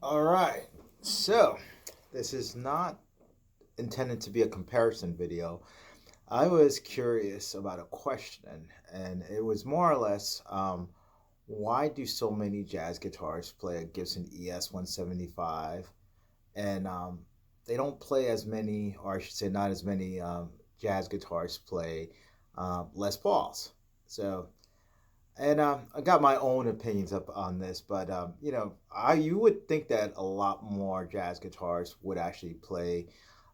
All right, so this is not intended to be a comparison video. I was curious about a question, and it was more or less why do so many jazz guitarists play a Gibson ES-175 and they don't play as many, or I should say, not as many jazz guitarists play Les Pauls? So and I got my own opinions up on this, but I you would think that a lot more jazz guitarists would actually play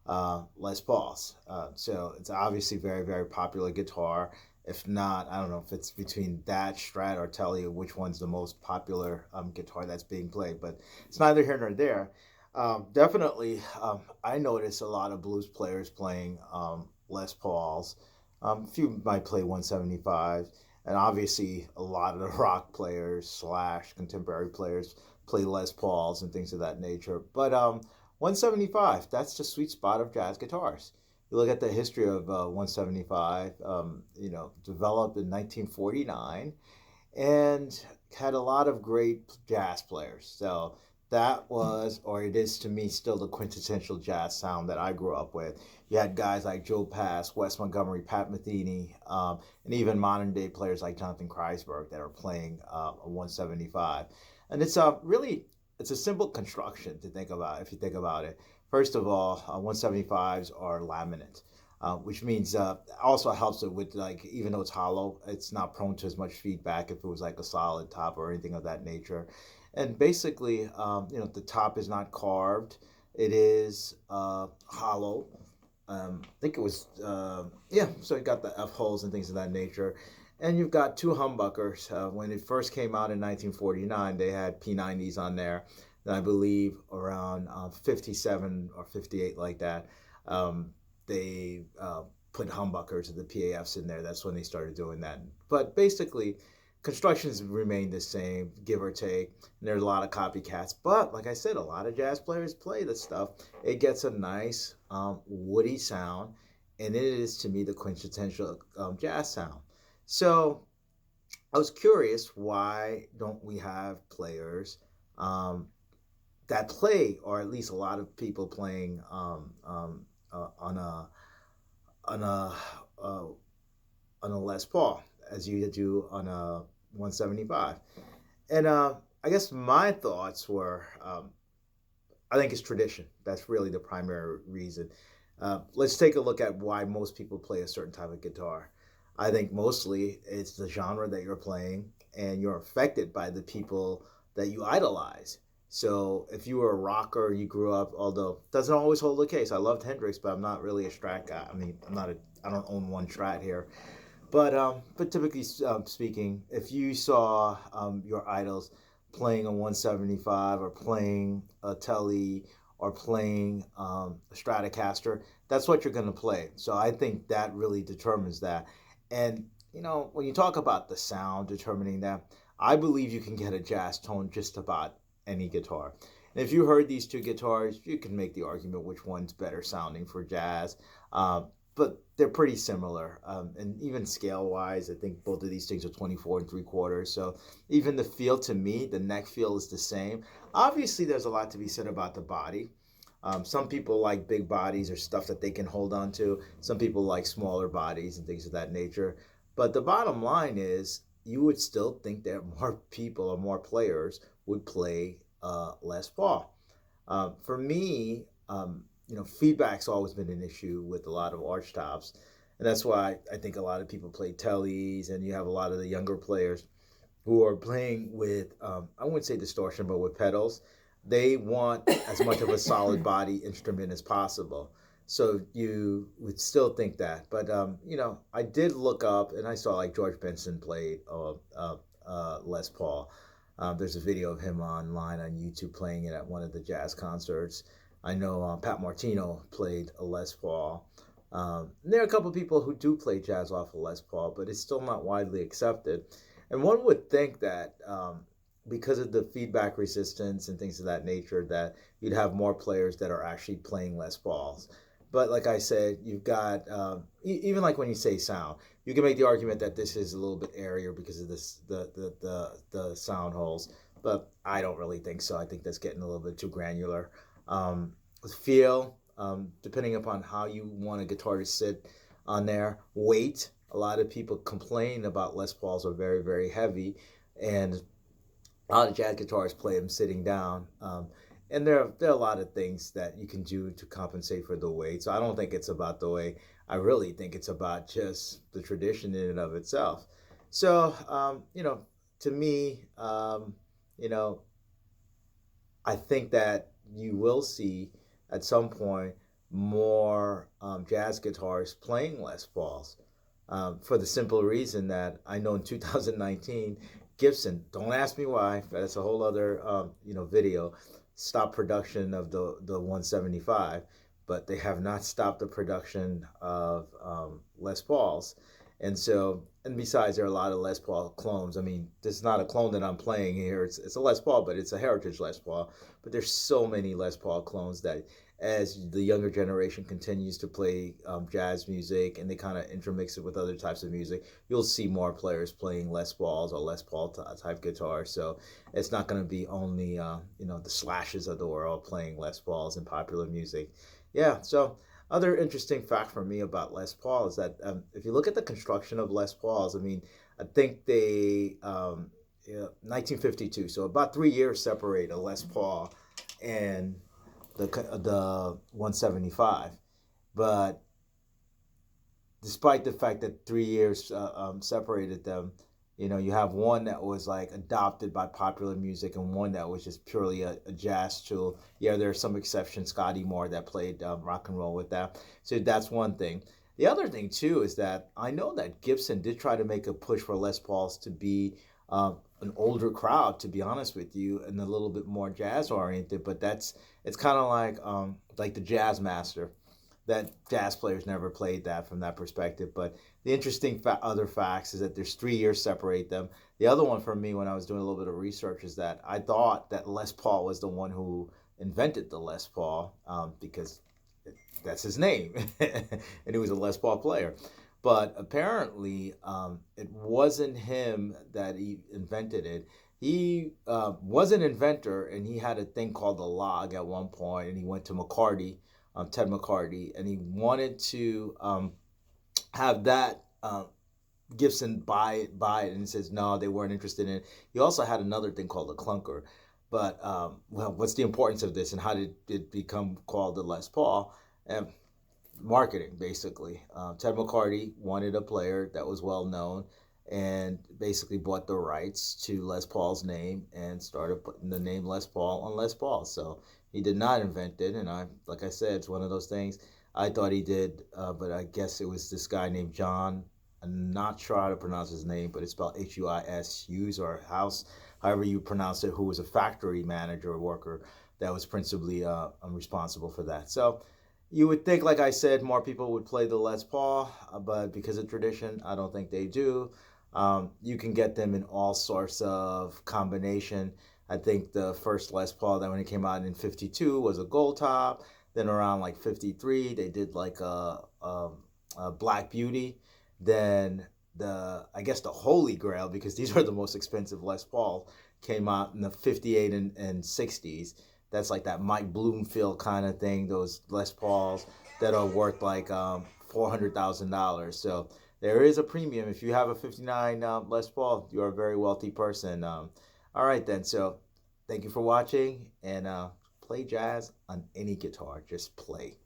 Les Pauls. So it's obviously very popular guitar. If not, I don't know if it's between that Strat or Tele, which one's the most popular guitar that's being played, but it's neither here nor there. Definitely, I notice a lot of blues players playing Les Pauls. A few might play 175, and obviously a lot of the rock players slash contemporary players play Les Pauls and things of that nature. But 175, that's the sweet spot of jazz guitars. You look at the history of 175, developed in 1949 and had a lot of great jazz players. So that was, or it is to me, still the quintessential jazz sound that I grew up with. You had guys like Joe Pass, Wes Montgomery, Pat Metheny, and even modern day players like Jonathan Kreisberg that are playing a 175. And it's a simple construction to think about if you think about it. First of all, 175s are laminate. Which means also helps it with, like, even though it's hollow, it's not prone to as much feedback if it was like a solid top or anything of that nature. And basically, the top is not carved; it is hollow. I think it was yeah. So you got the F holes and things of that nature, and you've got two humbuckers. When it first came out in 1949, they had P90s on there. And I believe around 57 or 58, like that. They put humbuckers of the PAFs in there. That's when they started doing that. But basically, constructions remain the same, give or take. And there's a lot of copycats. But like I said, a lot of jazz players play this stuff. It gets a nice woody sound, and it is to me the quintessential jazz sound. So I was curious, why don't we have players that play, or at least a lot of people playing on a uh, on a Les Paul as you do on a 175. And I guess my thoughts were, I think it's tradition. That's really the primary reason. Let's take a look at why most people play a certain type of guitar. I think mostly it's the genre that you're playing, and you're affected by the people that you idolize. So if you were a rocker, you grew up, although doesn't always hold the case. I loved Hendrix, but I'm not really a Strat guy. I mean, I don't own one Strat here. But typically speaking, if you saw your idols playing a 175 or playing a Tele or playing a Stratocaster, that's what you're going to play. So I think that really determines that. And when you talk about the sound, determining that, I believe you can get a jazz tone just about any guitar. And if you heard these two guitars, you can make the argument which one's better sounding for jazz. But they're pretty similar. And even scale wise, I think both of these things are 24 and 3/4. So even the feel, to me, the neck feel is the same. Obviously, there's a lot to be said about the body. Some people like big bodies or stuff that they can hold on to. Some people like smaller bodies and things of that nature. But the bottom line is, you would still think that more people or more players would play Les Paul. For me, feedback's always been an issue with a lot of arch tops. And that's why I think a lot of people play tellies, and you have a lot of the younger players who are playing with, I wouldn't say distortion, but with pedals. They want as much of a solid body instrument as possible. So you would still think that. But, I did look up and I saw like George Benson played Les Paul. There's a video of him online on YouTube playing it at one of the jazz concerts. I know Pat Martino played a Les Paul. There are a couple of people who do play jazz off of Les Paul, but it's still not widely accepted. And one would think that because of the feedback resistance and things of that nature, that you'd have more players that are actually playing Les Pauls. But like I said, you've got, even like when you say sound, you can make the argument that this is a little bit airier because of this, the sound holes. But I don't really think so. I think that's getting a little bit too granular. Feel, depending upon how you want a guitar to sit on there. Weight, a lot of people complain about Les Pauls are very, very heavy, and a lot of jazz guitarists play them sitting down. And there are a lot of things that you can do to compensate for the weight. So I don't think it's about the weight. I really think it's about just the tradition in and of itself. So, to me, I think that you will see at some point more jazz guitarists playing Les Pauls, for the simple reason that I know in 2019, Gibson, don't ask me why, that's a whole other video, stopped production of the 175, but they have not stopped the production of Les Pauls. And besides, there are a lot of Les Paul clones. I mean, this is not a clone that I'm playing here. It's a Les Paul, but it's a heritage Les Paul. But there's so many Les Paul clones that, as the younger generation continues to play jazz music and they kind of intermix it with other types of music, you'll see more players playing Les Pauls or Les Paul type guitars. So it's not going to be only the Slashes of the world playing Les Pauls in popular music. Yeah. So other interesting fact for me about Les Paul is that if you look at the construction of Les Pauls, I mean, I think they 1952, so about 3 years separate a Les Paul and the 175. But despite the fact that 3 years separated them, you have one that was like adopted by popular music and one that was just purely a jazz tool. Yeah, there are some exceptions, Scotty Moore, that played rock and roll with that. So that's one thing. The other thing too is that I know that Gibson did try to make a push for Les Pauls to be an older crowd, to be honest with you, and a little bit more jazz oriented. But it's kind of like the Jazz Master, that jazz players never played that from that perspective. But the interesting other facts is that there's 3 years separate them. The other one for me, when I was doing a little bit of research, is that I thought that Les Paul was the one who invented the Les Paul, because that's his name, and he was a Les Paul player. But apparently, it wasn't him that he invented it. He was an inventor, and he had a thing called the log at one point, and he went to McCarty, Ted McCarty, and he wanted to have that Gibson buy it, and he says no, they weren't interested in it. He also had another thing called a clunker. But what's the importance of this, and how did it become called the Les Paul? And marketing, basically. Ted McCarty wanted a player that was well known, and basically bought the rights to Les Paul's name and started putting the name Les Paul on Les Paul. So he did not invent it, and like I said, it's one of those things. I thought he did, but I guess it was this guy named John. I'm not sure how to pronounce his name, but it's spelled Huis, Hughes, or House, however you pronounce it, who was a factory manager or worker that was principally responsible for that. So You would think, like I said, more people would play the Les Paul, but because of tradition, I don't think they do. You can get them in all sorts of combination. I think the first Les Paul that when it came out in '52 was a gold top. Then around like '53, they did like a Black Beauty. Then I guess the Holy Grail, because these are the most expensive Les Paul, came out in the '58 and '60s. That's like that Mike Bloomfield kind of thing. Those Les Pauls that are worth like $400,000. So there is a premium. If you have a '59 Les Paul, you're a very wealthy person. All right then. So thank you for watching, and play jazz on any guitar. Just play.